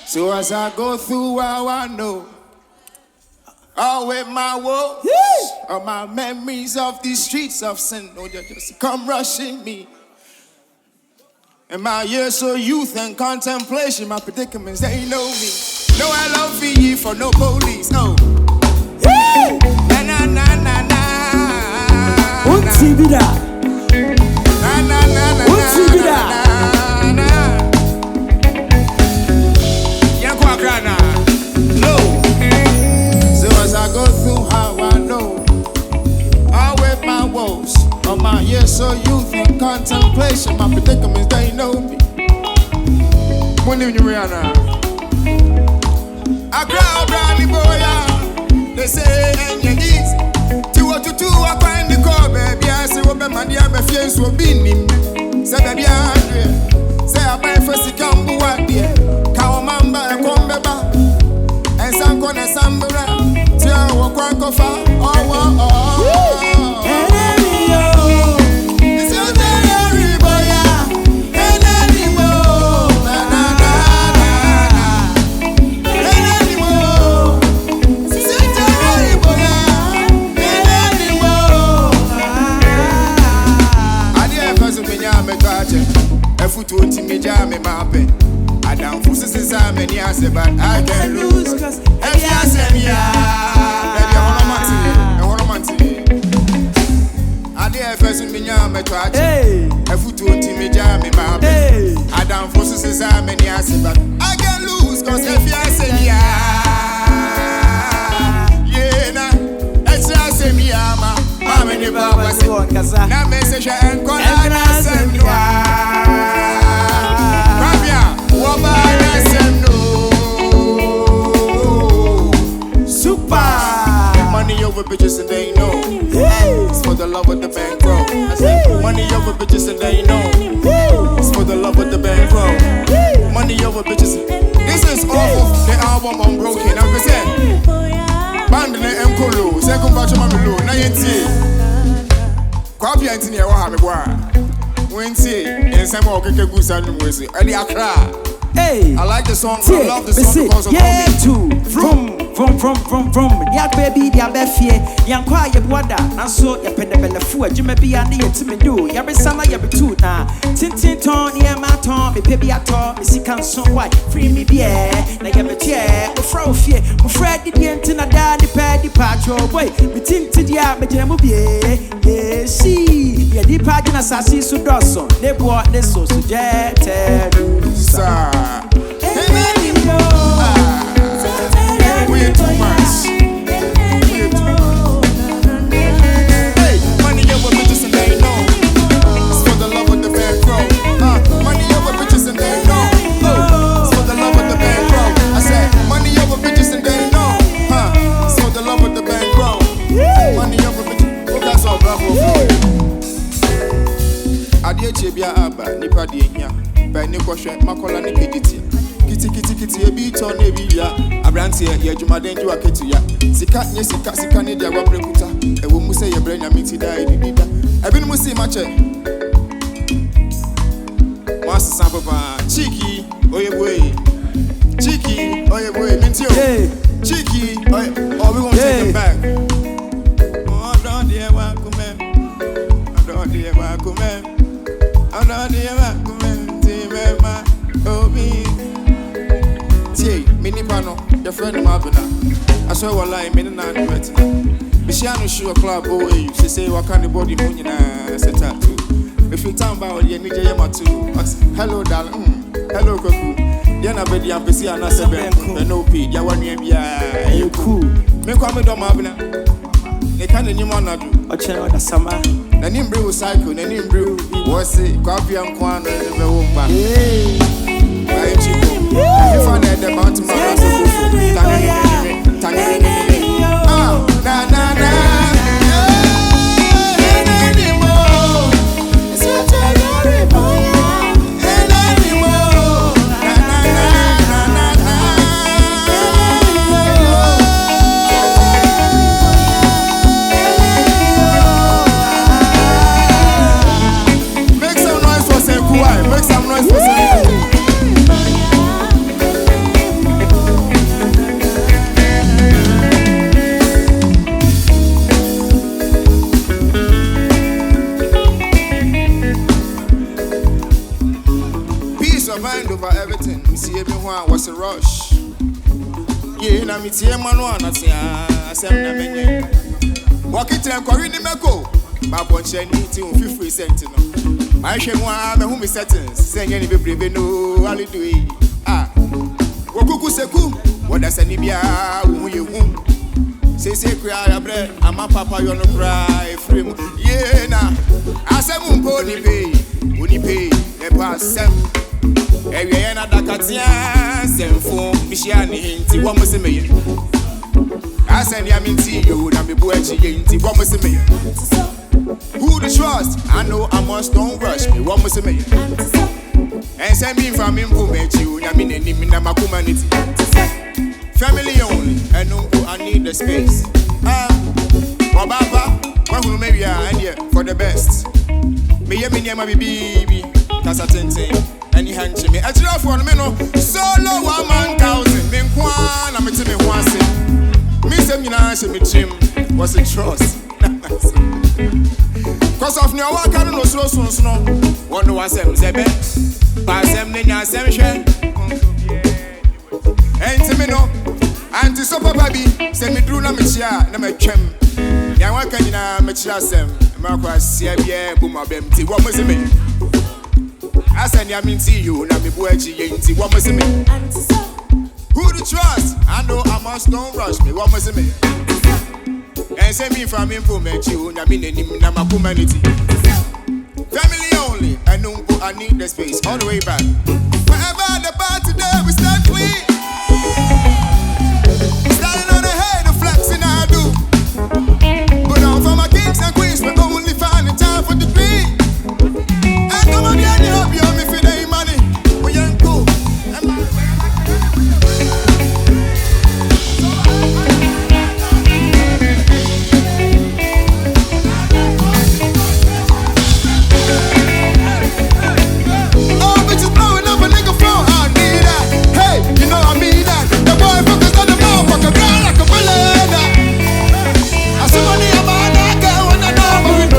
So as I go through how I know, all with my woes, all my memories of these streets of sin, oh, you just come rushing me. In my years of youth and contemplation, my predicaments, they know me. No, I love ye for no police, no. Na na na na na. What's it be that? Na na na na. What's it be that? No. So as I go through how I know, I with my woes, on my years of youth and contemplation, my predicaments, they know me. When you Rihanna, I cry, brownie boy, they say, and you're easy. 2 or 2, I find the call, baby. I say, what my dear, my friends will be me. Say, baby, say, I buy first, you come, what dear. Kawamamba, I come back. And some corner, some around. Tell what quack of I down for sisters, I many answer, but I can lose. Cause if you say me, baby, I want to I dare first in me, I'm a twat. A foot to me, jam me, my baby. I down for sisters, I many answer, but I can lose. Cause if you say me, I say me, I'm in the Baba. Now, message and call Super money over bitches and they know it's for the love of the bankroll. I say money over bitches and they know it's for the love of the bankroll. Money over bitches. This is all of the album Unbroken. I'm saying band na Enkolo, second batch of Mamelo, na yenti. Kwapi antini ya waha mebwa. Wenti, ensema okeke gusa numwezi. Eli Accra. Hey, I like the song. I love the song because of Kwame. From. Yeah, baby, yeah, Beffie. Young quiet water. And so, ya penabella food. You may be a near to me do. Ya be summer, ya be two now. Tintin ton, yeah, my ton. Me baby, I talk. Me see can so white. Free me beer. Na ya be chair. Me fro fear. Me Fred did the antenna daddy paddy patch. Oh boy. Me tinted ya, me jam beer. Yeah, see. Ya deep pagina sassy so dawson. They bought this so jet. Sir. We're too much. Hey, money over bitches and they know it's for the love of the bankroll. Money over bitches and they know it's for the love of the bankroll. I said money over bitches and they know it's for the love of the bankroll. Money over bitches. Oh, that's all, bravo. Adie chebia aba nipa die hia. Ba ni kwhwe makola ni pediti. Kiti ebi ton ebi ya abrantie ye adwumaden ju aketu ya sika nye sika ne dia wabrekuta ewo mu se ye branya miti da edida ebi no mu si mache was papa chiki oye boy minti o chiki oye oh we gonna take him back oh don't dear wa come ti mema obi Mini Pano, your friend Mabina. I saw what lie, many nine wet. Bishano shoe a club, oh, you say, what kind of body moon set tattoo. If you talk about your Nija Yamatu, hello, darling, hello, Coco. Then I bet you have to see another Asabea, and no P, Yawan, you cool. Make Kwame Domabina. They can't any man do. Or chair the summer. The name brew cycle, the name brew was it, Coffee and Kwan and the woman. If I let them out to my house, make some noise for SenkuLive, make some noise for SenkuLive. survived over everything. Me see everyone was a rush. Yeah, na me tie Emmanuel na say asem na menye. Walk it and quarry ni meko. Ba bonche ni ti on 50% no. My hwe mu a me hu me settings. Say nye ni bebrebe no, ali do yi. Ah. Wokuku seku, woda sani bia hu ye hu. Say cry ya bre, ama papa yo no cry free. Yeah na. Asem mpo ni pay. Uni pay, e pass sem. Ewie na dakatia semfo mishiani hinti wo moseme. Asem ya minti yo na me bo echi hinti wo moseme. Who to trust? I know I must don't rush me wo moseme. And send me from improvement you na me nemi na makumanity. Family only, and no I need the space. Wababa, wahunu me wia and yeah for the best. Me ye me nyama bibi kasa tenten any hanche me ejira for me no solo 1,000 me kwa na me te me ho ase me sem nyina she me trim was a trust cause of new work no so no one was sem zebe pa sem ne nya sem hwe enti me no anti so papa bi se me dru na me chia na me twem ya waka nyina me chia sem Makwa siabie bumabem ti wo moseme. Asani aminti you na me buachi yenti wo moseme. Who to trust? I know I must don't rush me wo moseme. And send me from improvement you na me nenim na makumanity. Family only, I know I need the space all the way back. Wherever the bar today we start clean. Standing on the head of flexing I do. But now for my kings and queens, we only find the time for the dream. And come on, yeah, you help you me for the money. We ain't cool. Oh, bitches blowing up a nigga phone. I need that. Hey, you know I mean that. The boy focused on the motherfucker, down like a bullet. I see money in my neck, when I know I'm in the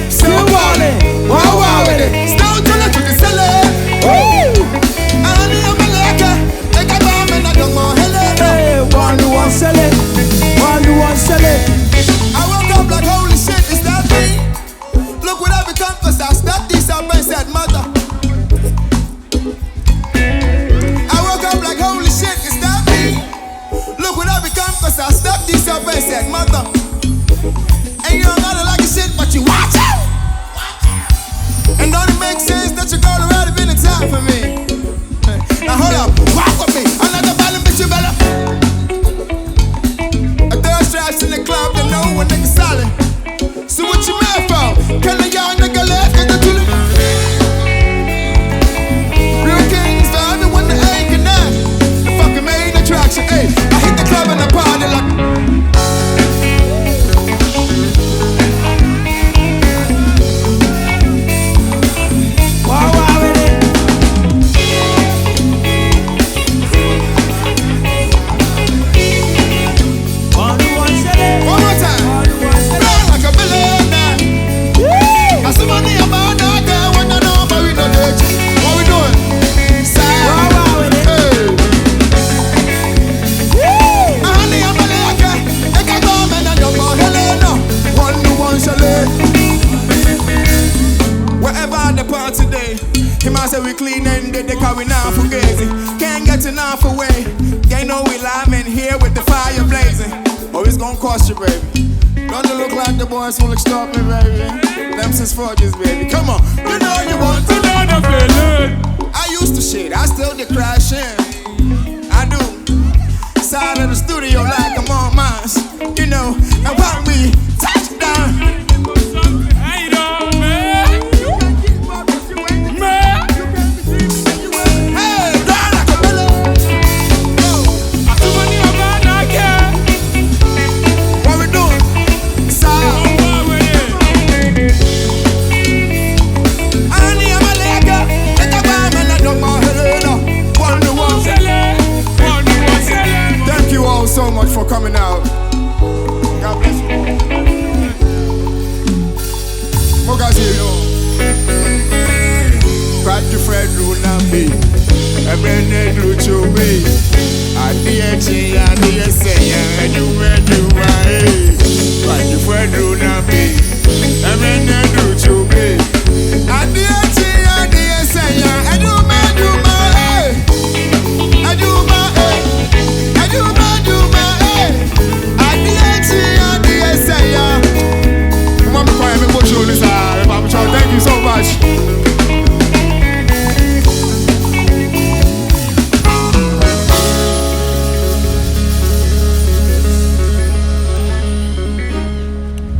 still walling, wow with it. Still trying to sell it. I need a malaka, take a bomb and I don't know hey, one sell it, one sell it. I woke up like holy shit, is that me? Look what I become, cause I stepped this up and said mother. I woke up like holy shit, is that me? Look what I become, cause I stepped this up and said mother. And you don't gotta like shit, but you watch out. And don't it make sense that your girl already been in time for me? Now hold up, walk with me. Another ballin' bitch, you better. A third straps in the club, they know when niggas solid. So what you mad for? Can a young nigga left get the tulip? Real kings for everyone that ain't connect. The fucking main attraction, ayy. I hit the club and I party like. We clean and they carry now for gazing. Can't get enough away. They know we live in here with the fire blazing. Oh, it's gonna cost you, baby. Don't you look like the boys who look stop me, baby? Them since forges, baby. Come on, you know you want to know the feeling. I used to shit, I still did crash in. I do. Side of the studio like I'm on mines. You know, and when we touch down. sexy.